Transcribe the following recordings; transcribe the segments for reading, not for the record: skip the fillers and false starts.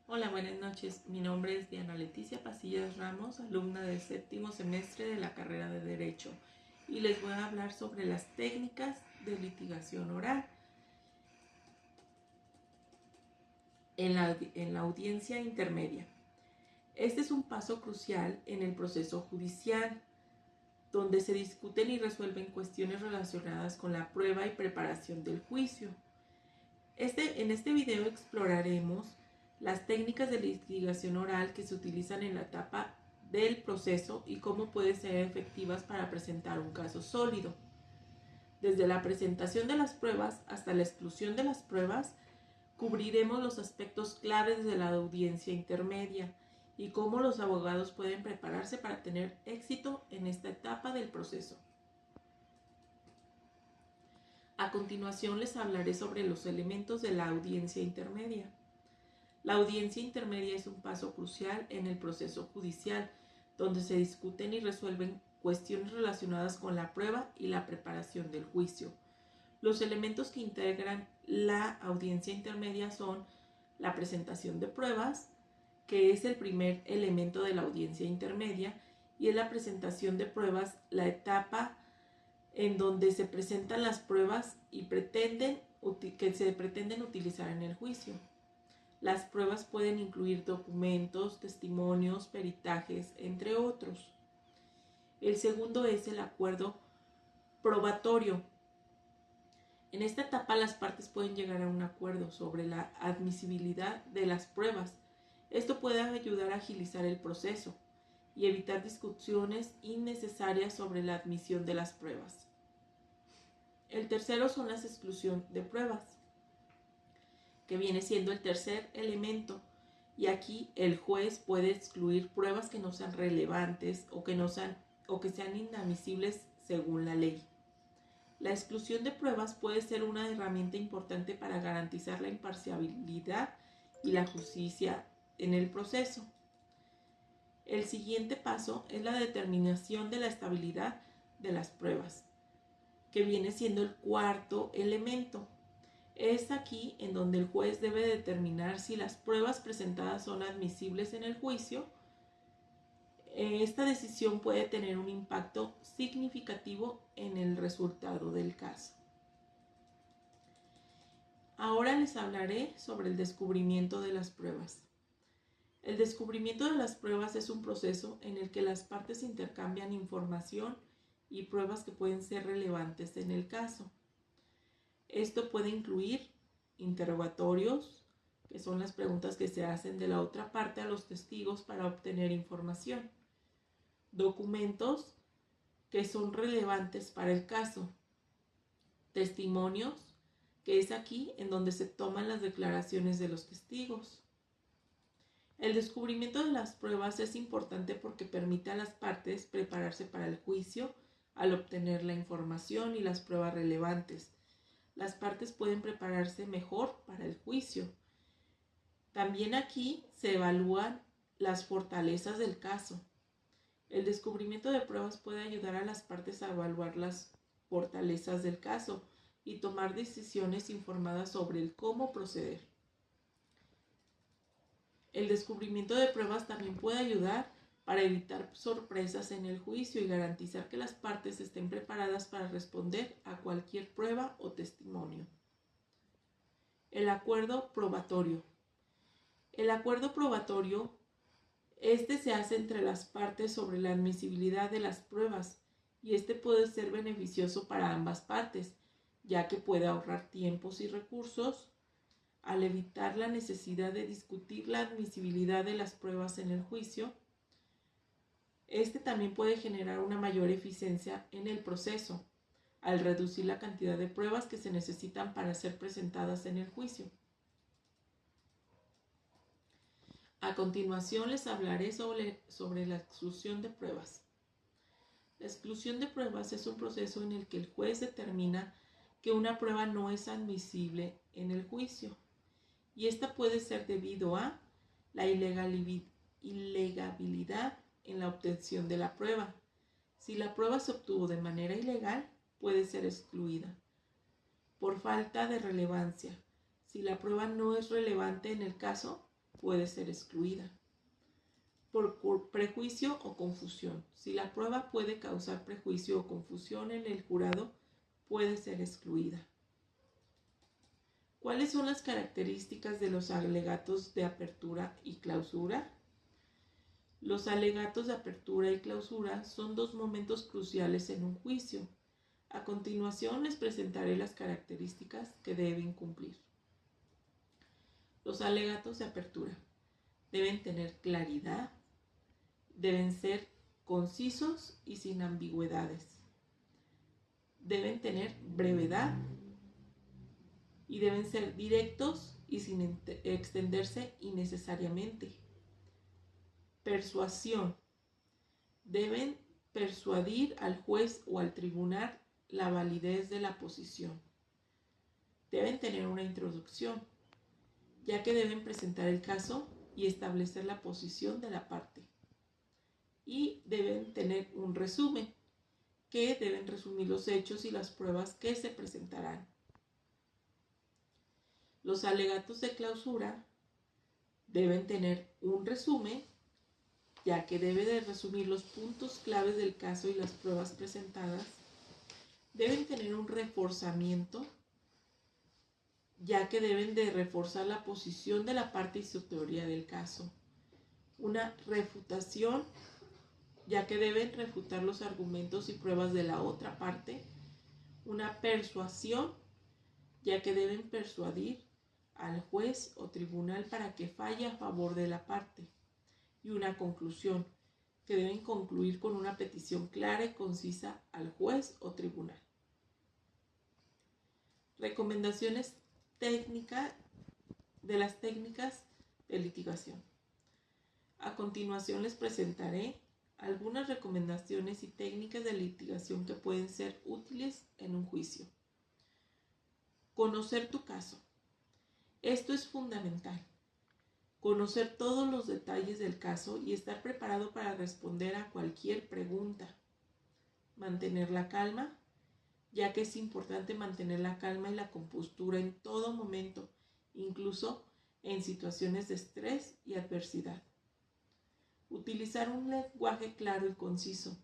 Hola, buenas noches. Mi nombre es Diana Leticia Pasillas Ramos, alumna del séptimo semestre de la carrera de Derecho, y les voy a hablar sobre las técnicas de litigación oral en la audiencia intermedia. Este es un paso crucial en el proceso judicial, donde se discuten y resuelven cuestiones relacionadas con la prueba y preparación del juicio. En este video exploraremos las técnicas de litigación oral que se utilizan en la etapa del proceso y cómo pueden ser efectivas para presentar un caso sólido. Desde la presentación de las pruebas hasta la exclusión de las pruebas, cubriremos los aspectos claves de la audiencia intermedia y cómo los abogados pueden prepararse para tener éxito en esta etapa del proceso. A continuación les hablaré sobre los elementos de la audiencia intermedia. La audiencia intermedia es un paso crucial en el proceso judicial, donde se discuten y resuelven cuestiones relacionadas con la prueba y la preparación del juicio. Los elementos que integran la audiencia intermedia son la presentación de pruebas, que es el primer elemento de la audiencia intermedia, y es la presentación de pruebas la etapa en donde se presentan las pruebas y que se pretenden utilizar en el juicio. Las pruebas pueden incluir documentos, testimonios, peritajes, entre otros. El segundo es el acuerdo probatorio. En esta etapa las partes pueden llegar a un acuerdo sobre la admisibilidad de las pruebas. Esto puede ayudar a agilizar el proceso y evitar discusiones innecesarias sobre la admisión de las pruebas. El tercero son las exclusión de pruebas, que viene siendo el tercer elemento. Y aquí el juez puede excluir pruebas que no sean relevantes o que sean inadmisibles según la ley. La exclusión de pruebas puede ser una herramienta importante para garantizar la imparcialidad y la justicia en el proceso. El siguiente paso es la determinación de la estabilidad de las pruebas, que viene siendo el cuarto elemento. Es aquí en donde el juez debe determinar si las pruebas presentadas son admisibles en el juicio. Esta decisión puede tener un impacto significativo en el resultado del caso. Ahora les hablaré sobre el descubrimiento de las pruebas. El descubrimiento de las pruebas es un proceso en el que las partes intercambian información y pruebas que pueden ser relevantes en el caso. Esto puede incluir interrogatorios, que son las preguntas que se hacen de la otra parte a los testigos para obtener información. Documentos que son relevantes para el caso. Testimonios, que es aquí en donde se toman las declaraciones de los testigos. El descubrimiento de las pruebas es importante porque permite a las partes prepararse para el juicio al obtener la información y las pruebas relevantes. Las partes pueden prepararse mejor para el juicio. También aquí se evalúan las fortalezas del caso. El descubrimiento de pruebas puede ayudar a las partes a evaluar las fortalezas del caso y tomar decisiones informadas sobre el cómo proceder. El descubrimiento de pruebas también puede ayudar para evitar sorpresas en el juicio y garantizar que las partes estén preparadas para responder a cualquier prueba o testimonio. El acuerdo probatorio. El acuerdo probatorio se hace entre las partes sobre la admisibilidad de las pruebas y puede ser beneficioso para ambas partes, ya que puede ahorrar tiempos y recursos al evitar la necesidad de discutir la admisibilidad de las pruebas en el juicio. También puede generar una mayor eficiencia en el proceso, al reducir la cantidad de pruebas que se necesitan para ser presentadas en el juicio. A continuación les hablaré sobre la exclusión de pruebas. La exclusión de pruebas es un proceso en el que el juez determina que una prueba no es admisible en el juicio, y esta puede ser debido a la ilegabilidad en la obtención de la prueba. Si la prueba se obtuvo de manera ilegal, puede ser excluida. Por falta de relevancia. Si la prueba no es relevante en el caso, puede ser excluida. Por prejuicio o confusión. Si la prueba puede causar prejuicio o confusión en el jurado, puede ser excluida. ¿Cuáles son las características de los alegatos de apertura y clausura? Los alegatos de apertura y clausura son dos momentos cruciales en un juicio. A continuación les presentaré las características que deben cumplir. Los alegatos de apertura deben tener claridad, deben ser concisos y sin ambigüedades. Deben tener brevedad y deben ser directos y sin extenderse innecesariamente. Persuasión. Deben persuadir al juez o al tribunal la validez de la posición. Deben tener una introducción, ya que deben presentar el caso y establecer la posición de la parte. Y deben tener un resumen, que deben resumir los hechos y las pruebas que se presentarán. Los alegatos de clausura deben tener un resumen, ya que debe de resumir los puntos claves del caso y las pruebas presentadas. Deben tener un reforzamiento, ya que deben de reforzar la posición de la parte y su teoría del caso. Una refutación, ya que deben refutar los argumentos y pruebas de la otra parte. Una persuasión, ya que deben persuadir al juez o tribunal para que falle a favor de la parte. Y una conclusión, que deben concluir con una petición clara y concisa al juez o tribunal. Recomendaciones técnicas de las técnicas de litigación. A continuación les presentaré algunas recomendaciones y técnicas de litigación que pueden ser útiles en un juicio. Conocer tu caso. Esto es fundamental. Conocer todos los detalles del caso y estar preparado para responder a cualquier pregunta. Mantener la calma, ya que es importante mantener la calma y la compostura en todo momento, incluso en situaciones de estrés y adversidad. Utilizar un lenguaje claro y conciso.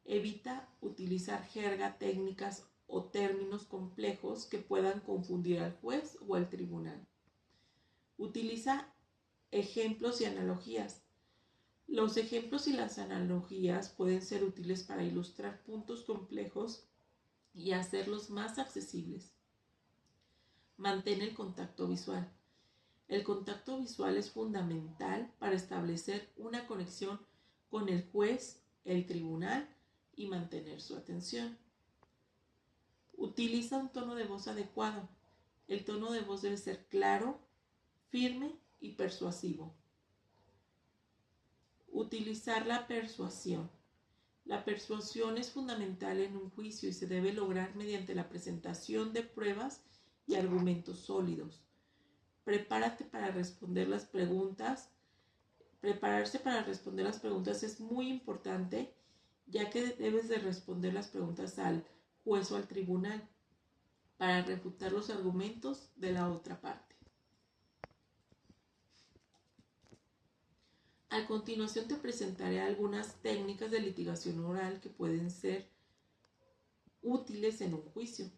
Evita utilizar jerga, técnicas o términos complejos que puedan confundir al juez o al tribunal. Utiliza ejemplos y analogías. Los ejemplos y las analogías pueden ser útiles para ilustrar puntos complejos y hacerlos más accesibles. Mantén el contacto visual. El contacto visual es fundamental para establecer una conexión con el juez, el tribunal y mantener su atención. Utiliza un tono de voz adecuado. El tono de voz debe ser claro, firme y persuasivo. Utilizar la persuasión. La persuasión es fundamental en un juicio y se debe lograr mediante la presentación de pruebas y argumentos sólidos. Prepárate para responder las preguntas. Prepararse para responder las preguntas es muy importante, ya que debes de responder las preguntas al juez o al tribunal para refutar los argumentos de la otra parte. A continuación te presentaré algunas técnicas de litigación oral que pueden ser útiles en un juicio.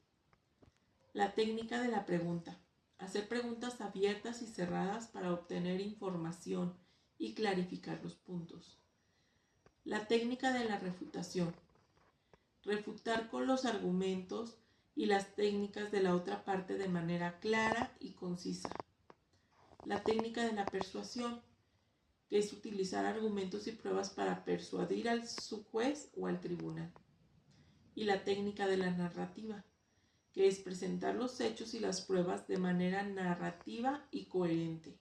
La técnica de la pregunta. Hacer preguntas abiertas y cerradas para obtener información y clarificar los puntos. La técnica de la refutación. Refutar con los argumentos y las técnicas de la otra parte de manera clara y concisa. La técnica de la persuasión, que es utilizar argumentos y pruebas para persuadir al juez o al tribunal. Y la técnica de la narrativa, que es presentar los hechos y las pruebas de manera narrativa y coherente.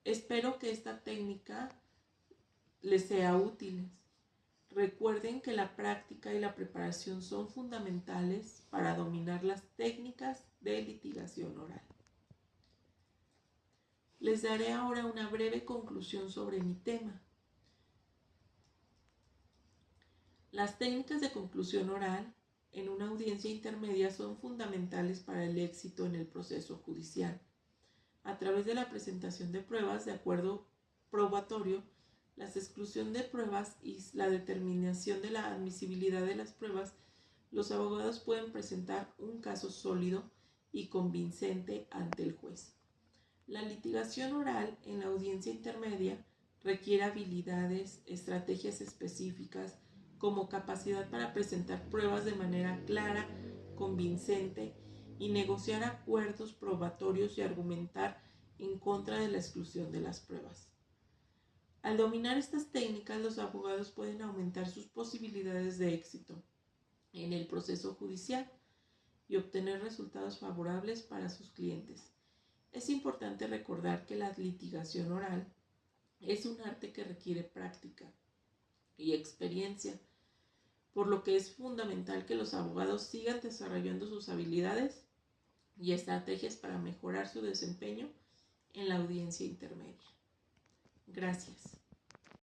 Espero que esta técnica les sea útil. Recuerden que la práctica y la preparación son fundamentales para dominar las técnicas de litigación oral. Les daré ahora una breve conclusión sobre mi tema. Las técnicas de conclusión oral en una audiencia intermedia son fundamentales para el éxito en el proceso judicial. A través de la presentación de pruebas de acuerdo probatorio, la exclusión de pruebas y la determinación de la admisibilidad de las pruebas, los abogados pueden presentar un caso sólido y convincente ante el juez. La litigación oral en la audiencia intermedia requiere habilidades, estrategias específicas, como capacidad para presentar pruebas de manera clara, convincente y negociar acuerdos probatorios y argumentar en contra de la exclusión de las pruebas. Al dominar estas técnicas, los abogados pueden aumentar sus posibilidades de éxito en el proceso judicial y obtener resultados favorables para sus clientes. Es importante recordar que la litigación oral es un arte que requiere práctica y experiencia, por lo que es fundamental que los abogados sigan desarrollando sus habilidades y estrategias para mejorar su desempeño en la audiencia intermedia. Gracias.